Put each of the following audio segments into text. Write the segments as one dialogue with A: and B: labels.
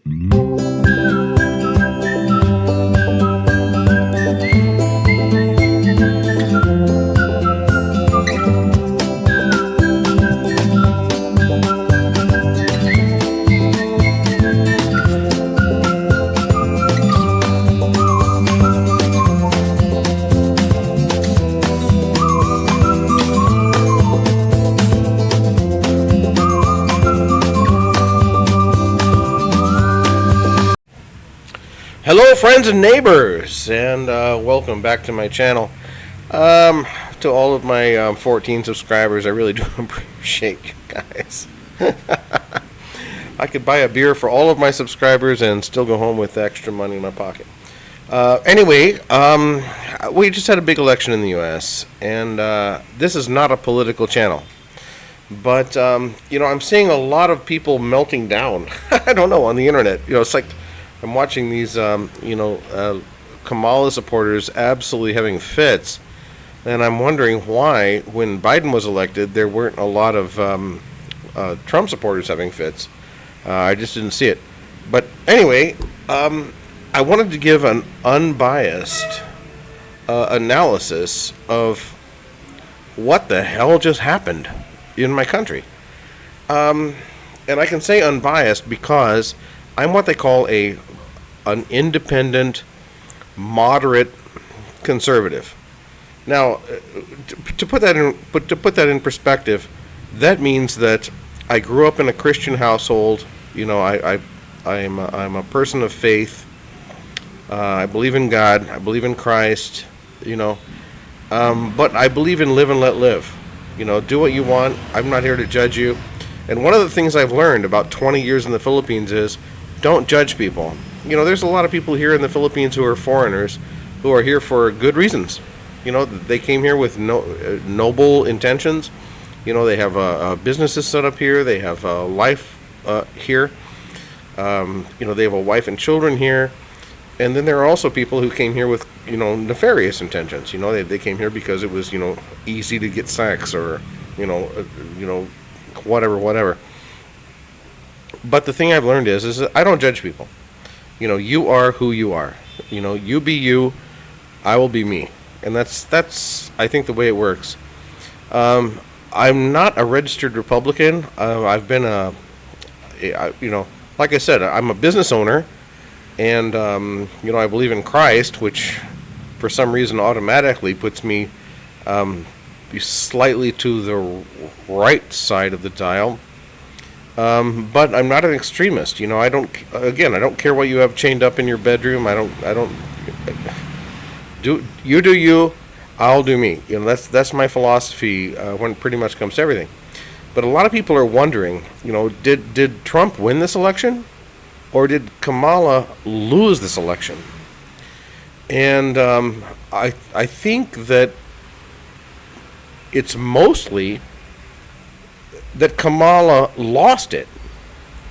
A: Hello friends and neighbors, and welcome back to my channel. To all of my 14 subscribers, I really do appreciate you guys. I could buy a beer for all of my subscribers and still go home with extra money in my pocket. Anyway, we just had a big election in the US, and this is not a political channel. But, I'm seeing a lot of people melting down. I don't know, on the internet. It's like I'm watching these, Kamala supporters absolutely having fits, and I'm wondering why, when Biden was elected, there weren't a lot of Trump supporters having fits. I just didn't see it. But anyway, I wanted to give an unbiased analysis of what the hell just happened in my country. And I can say unbiased because I'm what they call an independent, moderate conservative. Now, to put that in perspective, that means that I grew up in a Christian household. I'm a person of faith. I believe in God. I believe in Christ. But I believe in live and let live. Do what you want. I'm not here to judge you. And one of the things I've learned about 20 years in the Philippines is don't judge people. There's a lot of people here in the Philippines who are foreigners who are here for good reasons. They came here with noble intentions. They have businesses set up here. They have a life here. They have a wife and children here. And then there are also people who came here with, nefarious intentions. They came here because it was, easy to get sex or, whatever. But the thing I've learned is that I don't judge people. You are who you are. You be you, I will be me. And that's I think the way it works. I'm not a registered Republican. I've been like I said, I'm a business owner, and I believe in Christ, which for some reason automatically puts me slightly to the right side of the dial. But I'm not an extremist. I don't care what you have chained up in your bedroom. I don't do you, I'll do me. That's my philosophy when it pretty much comes to everything. But a lot of people are wondering, did Trump win this election, or did Kamala lose this election? And I think that it's mostly that Kamala lost it,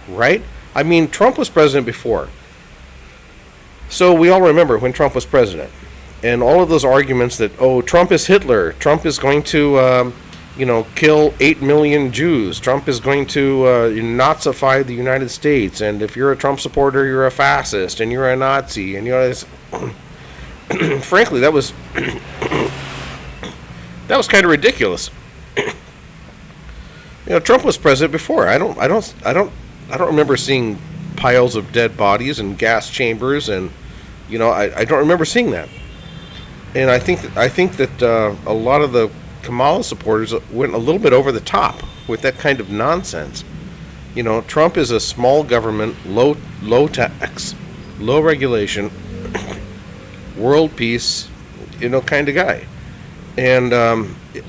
A: right? I mean, Trump was president before. So we all remember when Trump was president. And all of those arguments that, Trump is Hitler. Trump is going to, kill 8 million Jews. Trump is going to Nazify the United States. And if you're a Trump supporter, you're a fascist and you're a Nazi. And, frankly, that was kind of ridiculous. Trump was president before. I don't remember seeing piles of dead bodies and gas chambers, and I don't remember seeing that. And I think that a lot of the Kamala supporters went a little bit over the top with that kind of nonsense. Trump is a small government, low tax, low regulation, world peace, kind of guy. And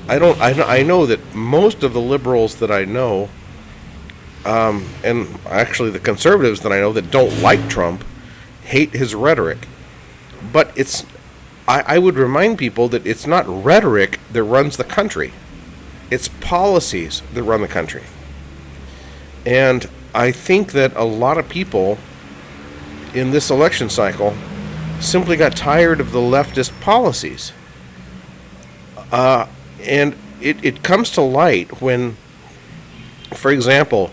A: I know that most of the liberals that I know, and actually the conservatives that I know that don't like Trump, hate his rhetoric. But I would remind people that it's not rhetoric that runs the country. It's policies that run the country. And I think that a lot of people in this election cycle simply got tired of the leftist policies. And it comes to light when, for example,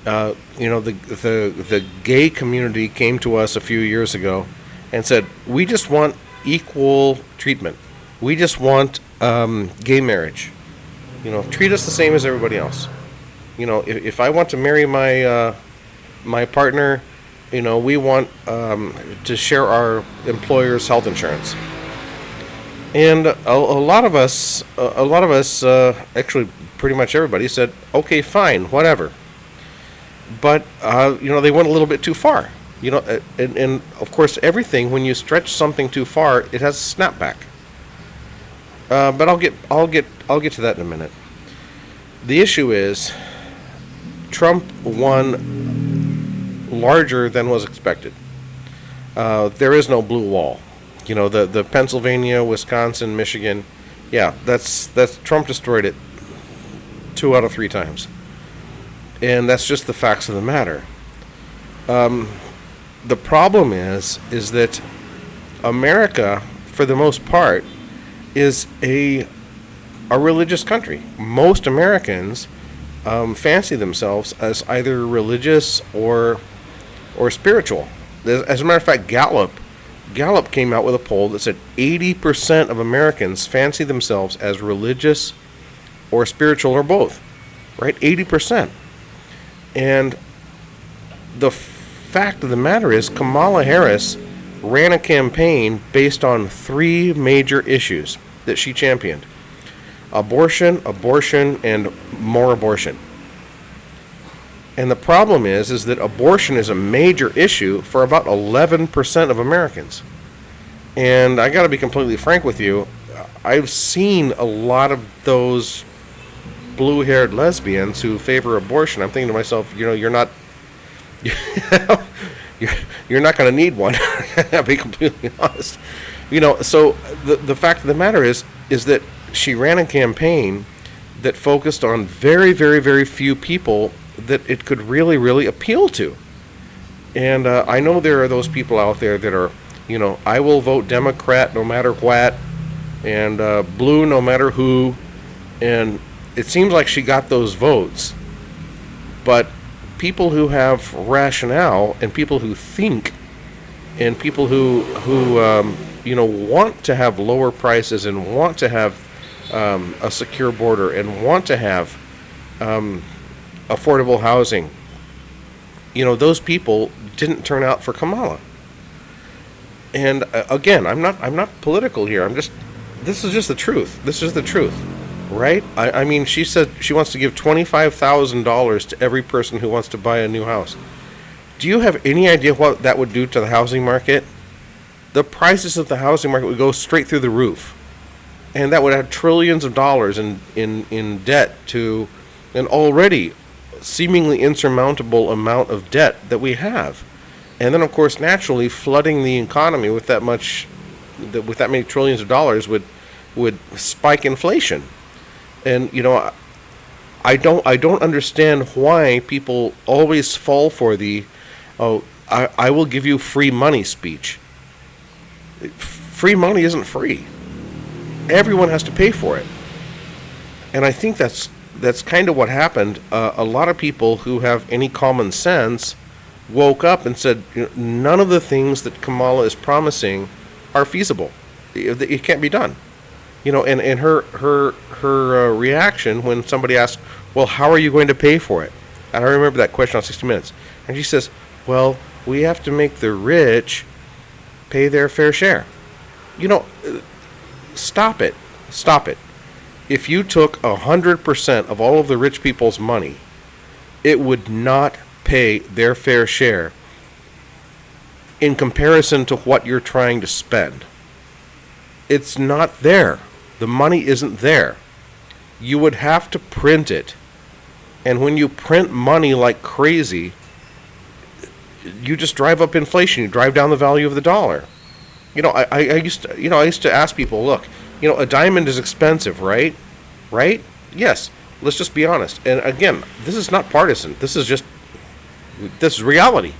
A: The gay community came to us a few years ago and said, we just want equal treatment. We just want gay marriage. Treat us the same as everybody else. If I want to marry my partner, we want to share our employer's health insurance. And a lot of us, actually pretty much everybody said, okay, fine, whatever. But they went a little bit too far. And of course, everything, when you stretch something too far, it has a snapback. But I'll get to that in a minute. The issue is, Trump won larger than was expected. There is no blue wall. The Pennsylvania, Wisconsin, Michigan, that's Trump destroyed it 2 out of 3 times. And that's just the facts of the matter. The problem is that America, for the most part, is a religious country. Most Americans fancy themselves as either religious or spiritual. As a matter of fact, Gallup came out with a poll that said 80% of Americans fancy themselves as religious or spiritual or both. Right? 80%. And the fact of the matter is, Kamala Harris ran a campaign based on 3 major issues that she championed: abortion, and more abortion. And the problem is that abortion is a major issue for about 11% of Americans. And I got to be completely frank with you, I've seen a lot of those blue-haired lesbians who favor abortion. I'm thinking to myself, you're not you're not going to need one. I'll be completely honest. So the fact of the matter is that she ran a campaign that focused on very, very, very few people that it could really, really appeal to. And I know there are those people out there that are, I will vote Democrat no matter what, and blue no matter who, and it seems like she got those votes. But people who have rationale, and people who think, and people who want to have lower prices, and want to have a secure border, and want to have affordable housing, those people didn't turn out for Kamala. And again, I'm not political here. This is just the truth. This is the truth. Right? I mean, she said she wants to give $25,000 to every person who wants to buy a new house. Do you have any idea what that would do to the housing market? The prices of the housing market would go straight through the roof. And that would add trillions of dollars in debt to an already seemingly insurmountable amount of debt that we have. And then, of course, naturally, flooding the economy with that many trillions of dollars would spike inflation. And I don't understand why people always fall for the I will give you free money speech. Free money isn't free. Everyone has to pay for it. And I think that's kind of what happened. A lot of people who have any common sense woke up and said, none of the things that Kamala is promising are feasible. It can't be done. And her reaction when somebody asked, well, how are you going to pay for it? And I remember that question on 60 Minutes. And she says, well, we have to make the rich pay their fair share. Stop it. If you took 100% of all of the rich people's money, it would not pay their fair share in comparison to what you're trying to spend. It's not there. The money isn't there. You would have to print it. And when you print money like crazy, you just drive up inflation. You drive down the value of the dollar. I used to ask people, look, a diamond is expensive, right? Right? Yes. Let's just be honest. And again, this is not partisan. This is reality.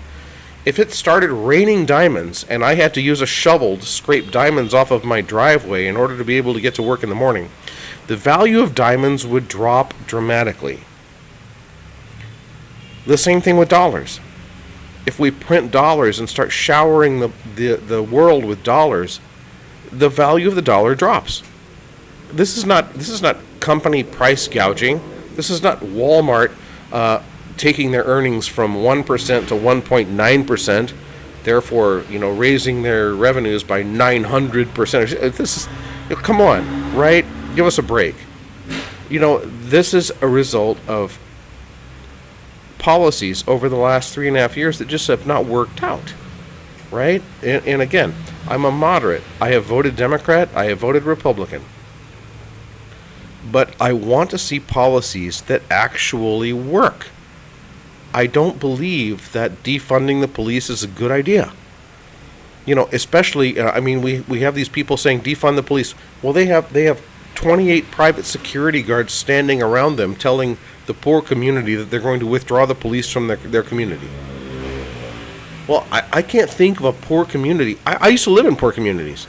A: If it started raining diamonds and I had to use a shovel to scrape diamonds off of my driveway in order to be able to get to work in the morning, the value of diamonds would drop dramatically. The same thing with dollars. If we print dollars and start showering the world with dollars, the value of the dollar drops. This is not company price gouging. This is not Walmart taking their earnings from 1% to 1.9%, therefore, raising their revenues by 900%. This is, come on, right? Give us a break. This is a result of policies over the last 3.5 years that just have not worked out, right? And again, I'm a moderate. I have voted Democrat. I have voted Republican. But I want to see policies that actually work. I don't believe that defunding the police is a good idea. Especially, we have these people saying defund the police. Well, they have 28 private security guards standing around them telling the poor community that they're going to withdraw the police from their community. Well, I can't think of a poor community. I used to live in poor communities.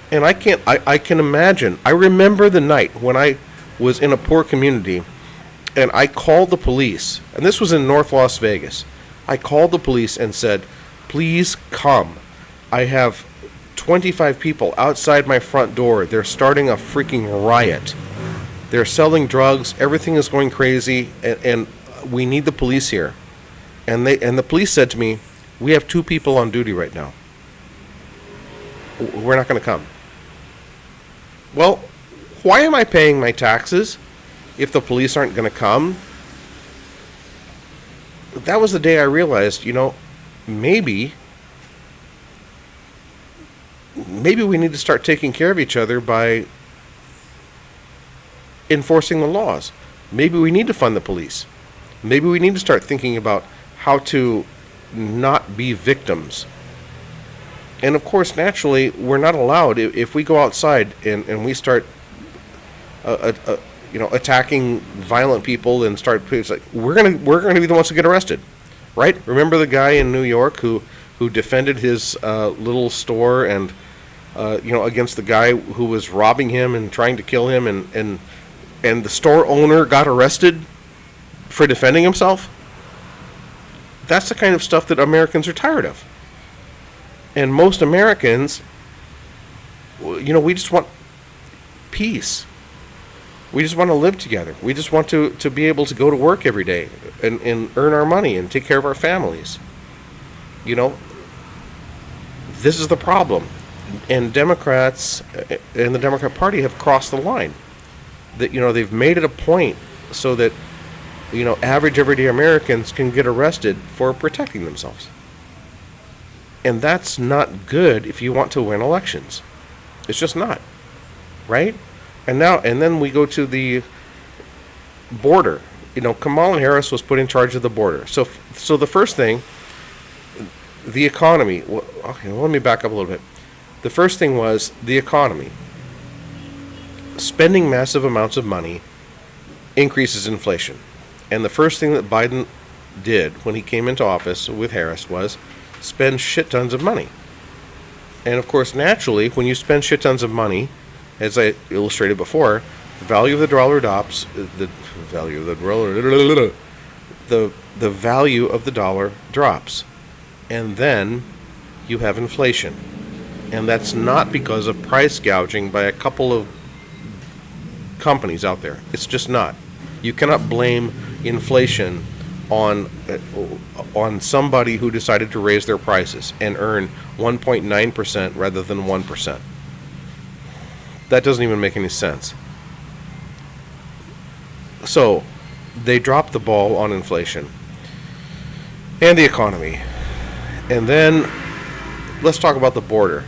A: And I can imagine. I remember the night when I was in a poor community and I called the police. And this was in North Las Vegas. I called the police and said, please come. I have 25 people outside my front door. They're starting a freaking riot. They're selling drugs. Everything is going crazy. And we need the police here. And the police said to me, we have 2 people on duty right now. We're not going to come. Well, why am I paying my taxes if the police aren't going to come? That was the day I realized, maybe we need to start taking care of each other by enforcing the laws. Maybe we need to fund the police. Maybe we need to start thinking about how to not be victims. And of course, naturally, we're not allowed, if we go outside and we start attacking violent people and start, it's like, we're gonna be the ones to get arrested, right? Remember the guy in New York who defended his little store and against the guy who was robbing him and trying to kill him, and the store owner got arrested for defending himself? That's the kind of stuff that Americans are tired of. And most Americans, we just want peace. We just want to live together. We just want to be able to go to work every day and earn our money and take care of our families. This is the problem. And Democrats and the Democrat Party have crossed the line. That, they've made it a point so that, average everyday Americans can get arrested for protecting themselves. And that's not good if you want to win elections. It's just not. Right? And then we go to the border. Kamala Harris was put in charge of the border. So the first thing, the economy. Okay, let me back up a little bit. The first thing was the economy. Spending massive amounts of money increases inflation. And the first thing that Biden did when he came into office with Harris was spend shit tons of money. And of course, naturally, when you spend shit tons of money, as I illustrated before, the value of the dollar drops. The value of the dollar drops, and then you have inflation, and that's not because of price gouging by a couple of companies out there. It's just not. You cannot blame inflation on somebody who decided to raise their prices and earn 1.9% rather than 1%. That doesn't even make any sense. So, they dropped the ball on inflation and the economy. And then, let's talk about the border.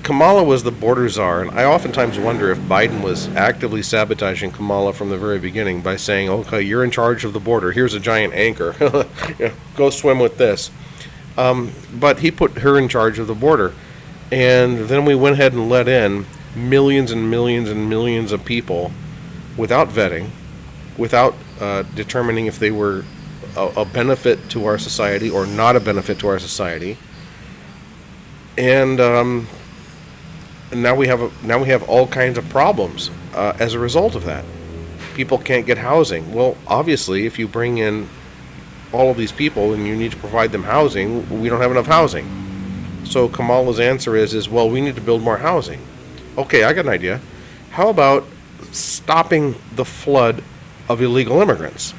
A: Kamala was the border czar, and I oftentimes wonder if Biden was actively sabotaging Kamala from the very beginning by saying, okay, you're in charge of the border, here's a giant anchor, go swim with this. But he put her in charge of the border, and then we went ahead and let in millions and millions and millions of people without vetting, without determining if they were a benefit to our society or not a benefit to our society. And now we have all kinds of problems as a result of that. people can't get housing. Well, obviously, if you bring in all of these people and you need to provide them housing, we don't have enough housing. So Kamala's answer is well, we need to build more housing. Okay, I got an idea. How about stopping the flood of illegal immigrants?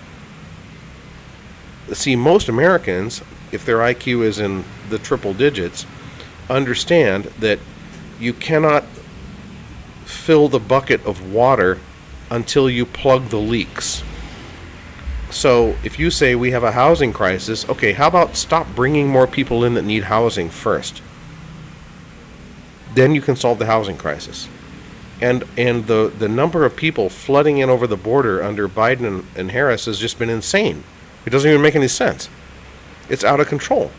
A: See, most Americans, if their IQ is in the triple digits, understand that you cannot fill the bucket of water until you plug the leaks. So if you say we have a housing crisis, okay, how about stop bringing more people in that need housing first? Then you can solve the housing crisis. And the number of people flooding in over the border under Biden and Harris has just been insane. It doesn't even make any sense. It's out of control.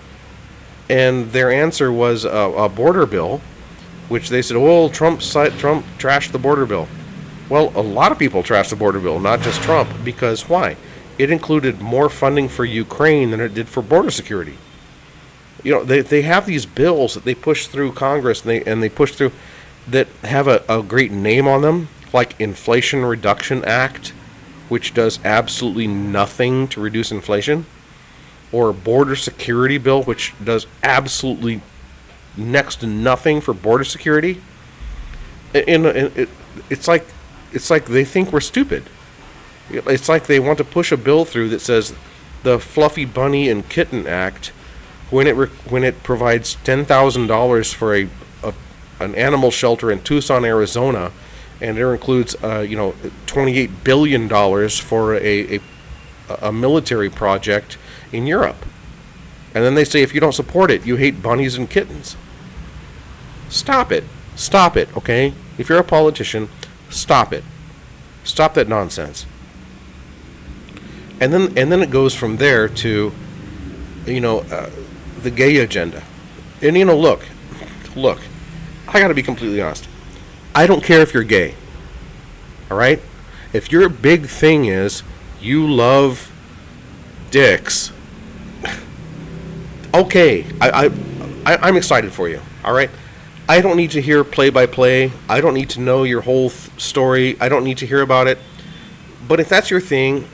A: And their answer was a border bill, which they said, oh, Trump trashed the border bill. Well, a lot of people trashed the border bill, not just Trump, because why? It included more funding for Ukraine than it did for border security. You know, they have these bills that they push through Congress and they push through that have a great name on them, like Inflation Reduction Act, which does absolutely nothing to reduce inflation, or border security bill, which does absolutely next to nothing for border security. It's like they think we're stupid. It's like they want to push a bill through that says the Fluffy Bunny and Kitten Act, when it provides $10,000 for an animal shelter in Tucson, Arizona, and it includes $28 billion for a military project in Europe. And then they say if you don't support it, you hate bunnies and kittens. Stop it, okay? If you're a politician, stop it. Stop that nonsense. And then it goes from there to, the gay agenda. And look, I got to be completely honest. I don't care if you're gay. All right? If your big thing is you love dicks, okay, I'm excited for you. All right? I don't need to hear play-by-play. I don't need to know your whole story. I don't need to hear about it. But if that's your thing,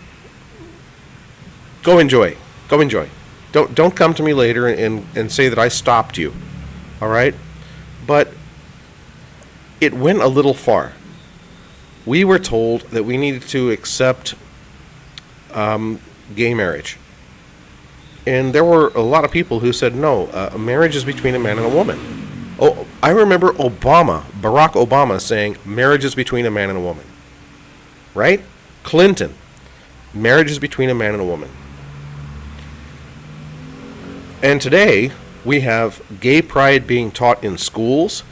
A: go enjoy. Don't come to me later and say that I stopped you. All right? But it went a little far. We were told that we needed to accept gay marriage. And there were a lot of people who said, no, marriage is between a man and a woman. Oh, I remember Barack Obama saying marriage is between a man and a woman. Right? Clinton, marriage is between a man and a woman. And today, we have gay pride being taught in schools.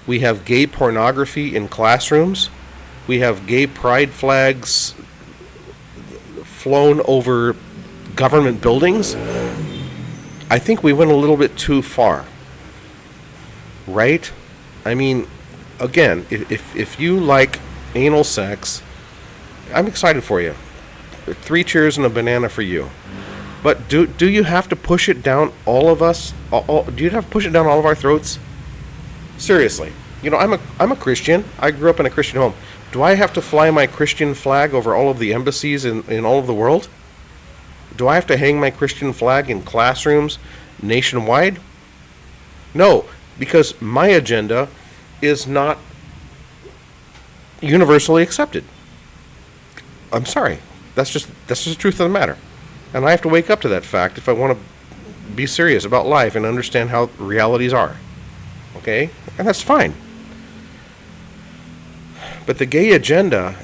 A: We have gay pornography in classrooms. We have gay pride flags flown over government buildings. I think we went a little bit too far. Right? I mean, again, if you like anal sex, I'm excited for you. 3 cheers and a banana for you. But do you have to push it down all of us? Do you have to push it down all of our throats? Seriously. I'm a Christian. I grew up in a Christian home. Do I have to fly my Christian flag over all of the embassies in all of the world? Do I have to hang my Christian flag in classrooms nationwide? No, because my agenda is not universally accepted. I'm sorry. That's just the truth of the matter. And I have to wake up to that fact if I want to be serious about life and understand how realities are. Okay? And that's fine. But the gay agenda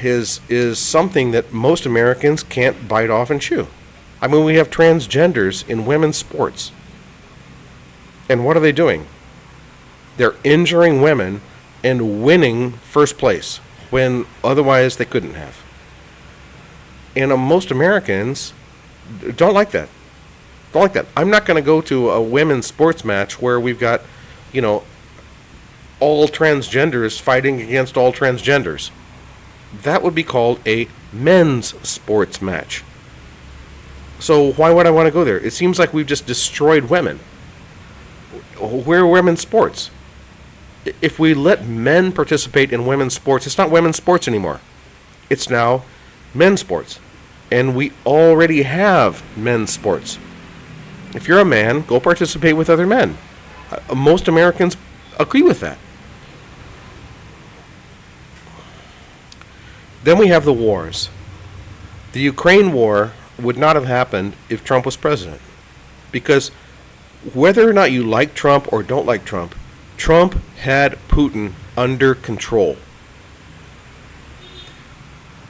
A: is something that most Americans can't bite off and chew. I mean, we have transgenders in women's sports. And what are they doing? They're injuring women and winning first place when otherwise they couldn't have. And most Americans don't like that. I'm not going to go to a women's sports match where we've got, all transgenders fighting against all transgenders. That would be called a men's sports match. So why would I want to go there? It seems like we've just destroyed women. Where are women's sports? If we let men participate in women's sports, it's not women's sports anymore. It's now men's sports. And we already have men's sports. If you're a man, go participate with other men. Most Americans agree with that. Then we have the wars. The Ukraine war would not have happened if Trump was president. Because whether or not you like Trump or don't like Trump, Trump had Putin under control.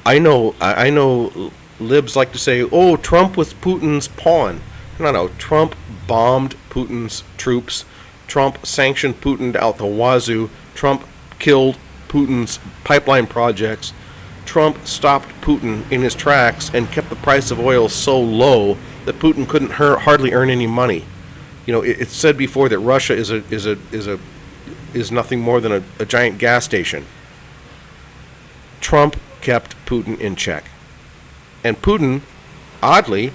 A: I know libs like to say, oh, Trump was Putin's pawn. No, Trump bombed Putin's troops. Trump sanctioned Putin out the wazoo. Trump killed Putin's pipeline projects. Trump stopped Putin in his tracks and kept the price of oil so low that Putin couldn't hardly earn any money. You know, it's said before that Russia is nothing more than a giant gas station. Trump kept Putin in check. And Putin, oddly,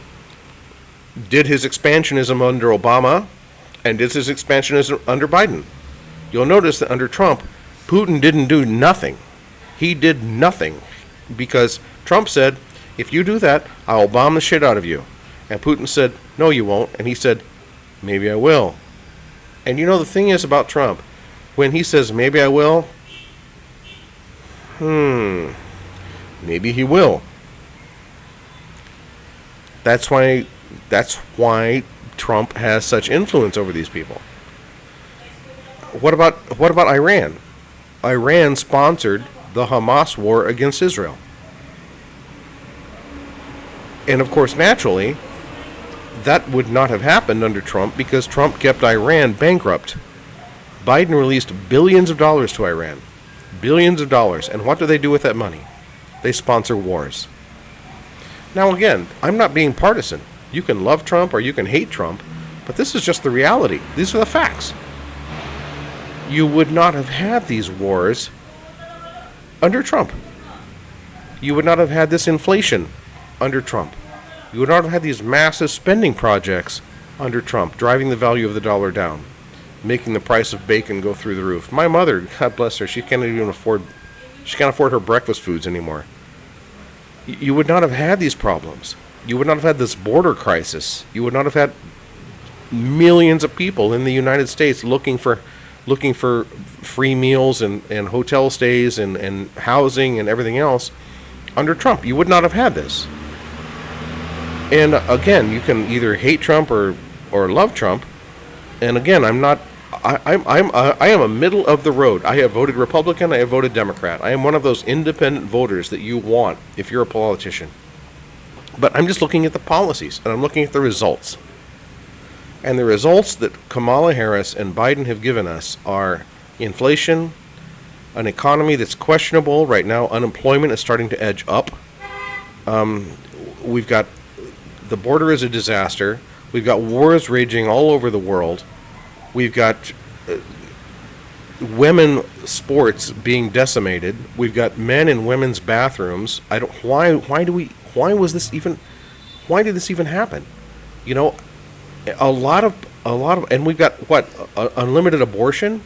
A: did his expansionism under Obama and did his expansionism under Biden. You'll notice that under Trump, Putin didn't do nothing. He did nothing because Trump said, if you do that, I'll bomb the shit out of you. And Putin said, no, you won't. And he said, maybe I will. And you know, the thing is about Trump, when he says, maybe I will, maybe he will. That's why Trump has such influence over these people. What about Iran? Iran sponsored the Hamas war against Israel. And of course, naturally, that would not have happened under Trump because Trump kept Iran bankrupt. Biden released billions of dollars to Iran. Billions of dollars. And what do they do with that money? They sponsor wars. Now again, I'm not being partisan. You can love Trump or you can hate Trump, but this is just the reality. These are the facts. You would not have had these wars under Trump. You would not have had this inflation under Trump. You would not have had these massive spending projects under Trump, driving the value of the dollar down, making the price of bacon go through the roof. My mother, God bless her, she can't afford her breakfast foods anymore. You would not have had these problems. You would not have had this border crisis. You would not have had millions of people in the United States looking for free meals and hotel stays and housing and everything else under Trump. You would not have had this. And again, you can either hate Trump or love Trump. And again, I am a middle of the road. I have voted Republican. I have voted Democrat. I am one of those independent voters that you want if you're a politician. But I'm just looking at the policies and I'm looking at the results. And the results that Kamala Harris and Biden have given us are inflation, an economy that's questionable. Right now, unemployment is starting to edge up. We've got the border is a disaster. We've got wars raging all over the world. We've got women sports being decimated. We've got men in women's bathrooms. Why did this even happen? You know, a lot of, and we've got unlimited abortion.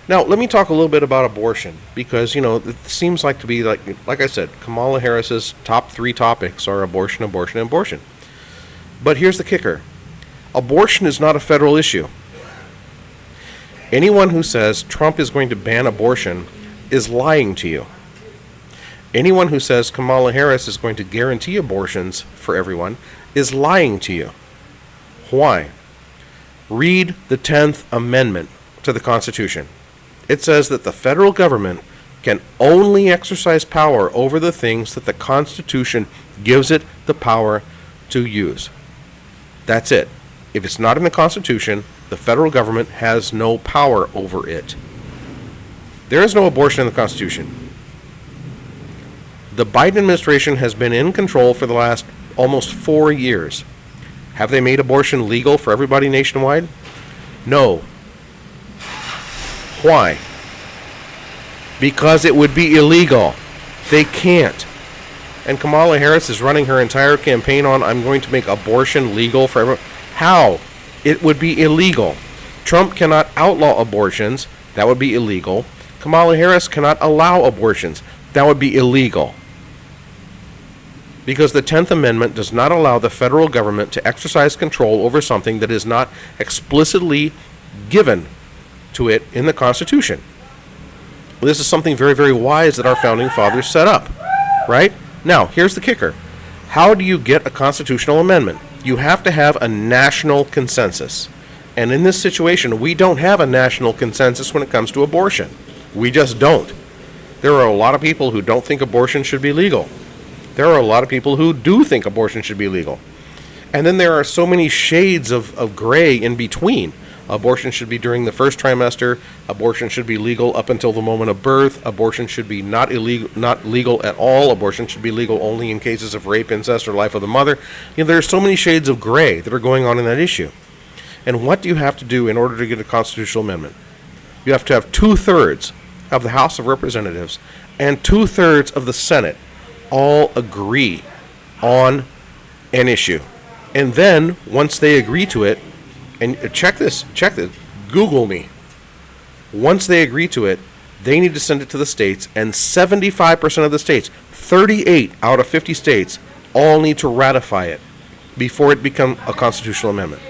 A: Now, let me talk a little bit about abortion because, you know, it seems like to be like I said, Kamala Harris's top 3 topics are abortion, abortion, and abortion. But here's the kicker. Abortion is not a federal issue. Anyone who says Trump is going to ban abortion is lying to you. Anyone who says Kamala Harris is going to guarantee abortions for everyone is lying to you. Why? Read the 10th Amendment to the Constitution. It says that the federal government can only exercise power over the things that the Constitution gives it the power to use. That's it. If it's not in the Constitution, the federal government has no power over it. There is no abortion in the Constitution. The Biden administration has been in control for the last almost 4 years. Have they made abortion legal for everybody nationwide? No. Why? Because it would be illegal. They can't. And Kamala Harris is running her entire campaign on, I'm going to make abortion legal for everyone. How? It would be illegal. Trump cannot outlaw abortions. That would be illegal. Kamala Harris cannot allow abortions. That would be illegal. Because the 10th Amendment does not allow the federal government to exercise control over something that is not explicitly given to it in the Constitution. This is something very, very wise that our founding fathers set up, right? Now, here's the kicker. How do you get a constitutional amendment? You have to have a national consensus. And in this situation, we don't have a national consensus when it comes to abortion. We just don't. There are a lot of people who don't think abortion should be legal. There are a lot of people who do think abortion should be legal. And then there are so many shades of gray in between. Abortion should be during the first trimester. Abortion should be legal up until the moment of birth. Abortion should be not legal at all. Abortion should be legal only in cases of rape, incest, or life of the mother. There are so many shades of gray that are going on in that issue. And what do you have to do in order to get a constitutional amendment? You have to have 2/3 of the House of Representatives and 2/3 of the Senate all agree on an issue. And then, once they agree to it, and check this, Google me. Once they agree to it, they need to send it to the states, and 75% of the states, 38 out of 50 states, all need to ratify it before it becomes a constitutional amendment.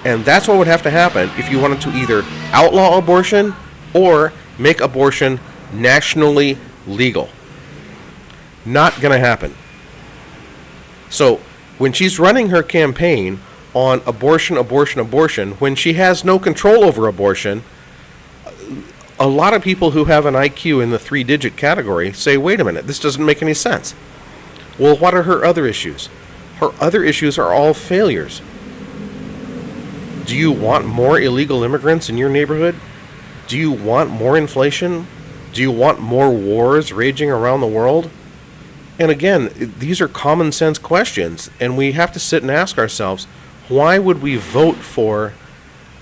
A: And that's what would have to happen if you wanted to either outlaw abortion or make abortion nationally legal. Not going to happen. So, when she's running her campaign on abortion, when she has no control over abortion, a lot of people who have an IQ in the 3-digit category say, wait a minute, this doesn't make any sense. Well, what are her other issues? Her other issues are all failures. Do you want more illegal immigrants in your neighborhood? Do you want more inflation? Do you want more wars raging around the world? And again, these are common sense questions, and we have to sit and ask ourselves, why would we vote for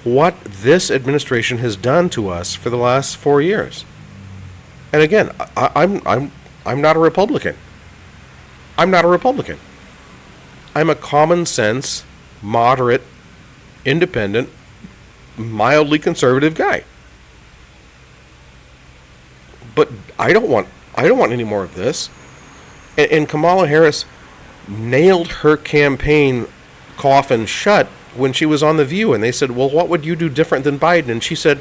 A: what this administration has done to us for the last 4 years? And again, I'm not a Republican. I'm not a Republican. I'm a common sense, moderate, independent, mildly conservative guy. But I don't want any more of this. And Kamala Harris nailed her campaign coffin shut when she was on The View, and they said, well, what would you do different than Biden? And she said,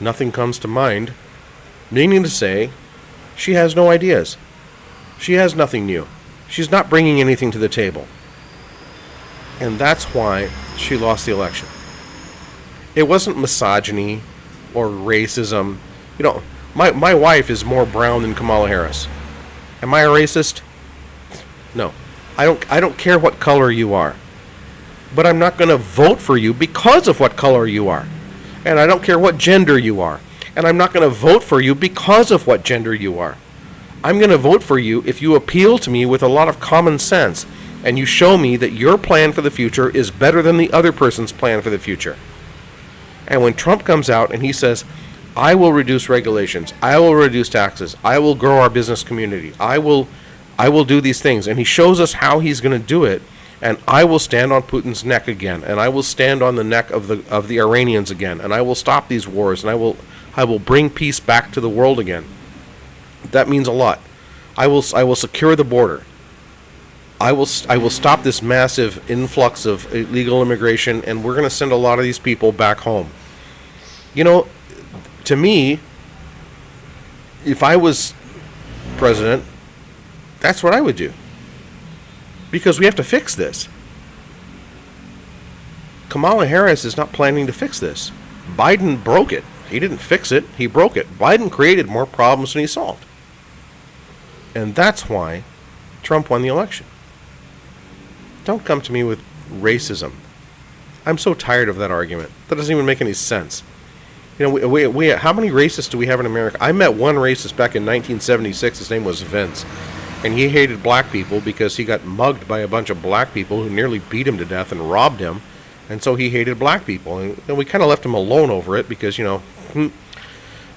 A: nothing comes to mind. Meaning to say, she has no ideas. She has nothing new. She's not bringing anything to the table. And that's why she lost the election. It wasn't misogyny or racism. You know, my wife is more brown than Kamala Harris. Am I a racist? No. I don't care what color you are. But I'm not going to vote for you because of what color you are. And I don't care what gender you are. And I'm not going to vote for you because of what gender you are. I'm going to vote for you if you appeal to me with a lot of common sense and you show me that your plan for the future is better than the other person's plan for the future. And when Trump comes out and he says, I will reduce regulations, I will reduce taxes, I will grow our business community, I will do these things, and he shows us how he's going to do it, and I will stand on Putin's neck again, and I will stand on the neck of the Iranians again, and I will stop these wars, and I will bring peace back to the world again. That means a lot. I will secure the border. I will stop this massive influx of illegal immigration, and we're going to send a lot of these people back home. You know, to me, if I was president, that's what I would do. Because we have to fix this. Kamala Harris is not planning to fix this. Biden broke it. He didn't fix it, he broke it. Biden created more problems than he solved. And that's why Trump won the election. Don't come to me with racism. I'm so tired of that argument. That doesn't even make any sense. You know, we how many racists do we have in America? I met one racist back in 1976. His name was Vince. And he hated black people because he got mugged by a bunch of black people who nearly beat him to death and robbed him. And so he hated black people. And we kind of left him alone over it because, you know,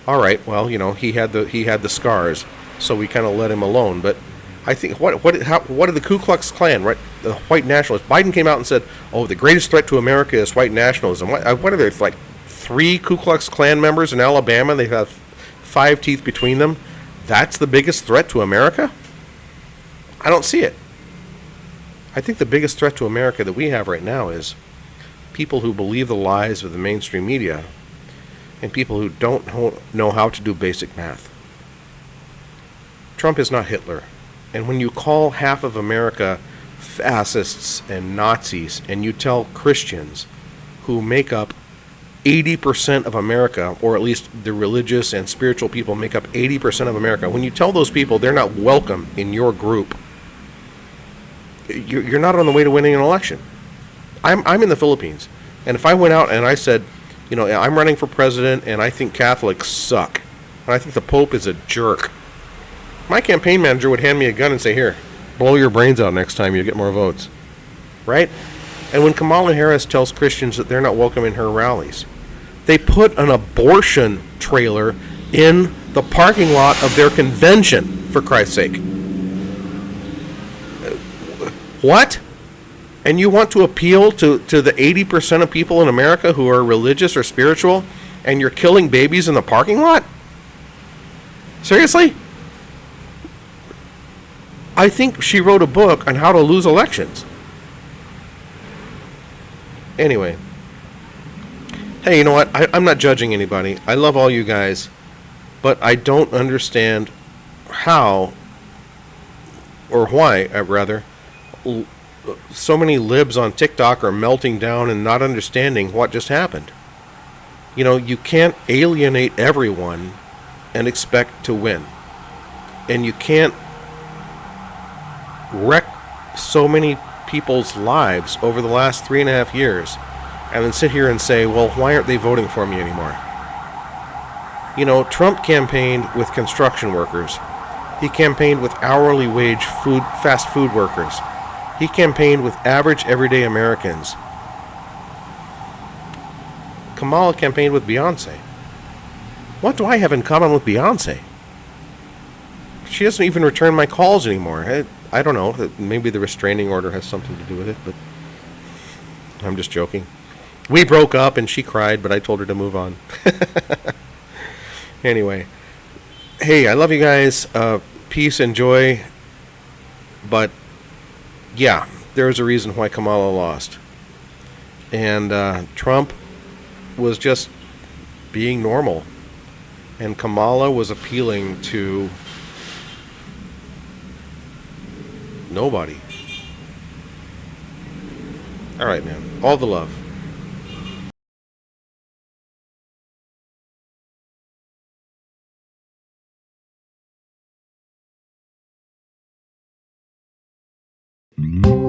A: all right, well, you know, he had the scars. So we kind of let him alone. But I think, what did the Ku Klux Klan, right, the white nationalists, Biden came out and said, oh, the greatest threat to America is white nationalism. What are there, like 3 Ku Klux Klan members in Alabama? They have 5 teeth between them. That's the biggest threat to America? I don't see it. I think the biggest threat to America that we have right now is people who believe the lies of the mainstream media and people who don't know how to do basic math. Trump is not Hitler. And when you call half of America fascists and Nazis, and you tell Christians who make up 80% of America, or at least the religious and spiritual people make up 80% of America, when you tell those people they're not welcome in your group, you're not on the way to winning an election. I'm in the Philippines, and if I went out and I said, you know, I'm running for president and I think Catholics suck, and I think the Pope is a jerk, my campaign manager would hand me a gun and say, here, blow your brains out next time, you get more votes. Right? And when Kamala Harris tells Christians that they're not welcome in her rallies, they put an abortion trailer in the parking lot of their convention, for Christ's sake. What? And you want to appeal to the 80% of people in America who are religious or spiritual, and you're killing babies in the parking lot? Seriously? I think she wrote a book on how to lose elections. Anyway. Hey, you know what? I'm not judging anybody. I love all you guys. But I don't understand how, or why, rather, so many libs on TikTok are melting down and not understanding what just happened. You know, you can't alienate everyone and expect to win. And you can't wreck so many people's lives over the last 3.5 years and then sit here and say, well, why aren't they voting for me anymore? You know, Trump campaigned with construction workers. He campaigned with hourly wage fast food workers. He campaigned with average everyday Americans. Kamala campaigned with Beyonce. What do I have in common with Beyonce? She doesn't even return my calls anymore. I don't know. Maybe the restraining order has something to do with it, but I'm just joking. We broke up and she cried, but I told her to move on. Anyway. Hey, I love you guys. Peace and joy. But, yeah, there's a reason why Kamala lost. And Trump was just being normal. And Kamala was appealing to nobody. All right, man. All the love.
B: Mm-hmm.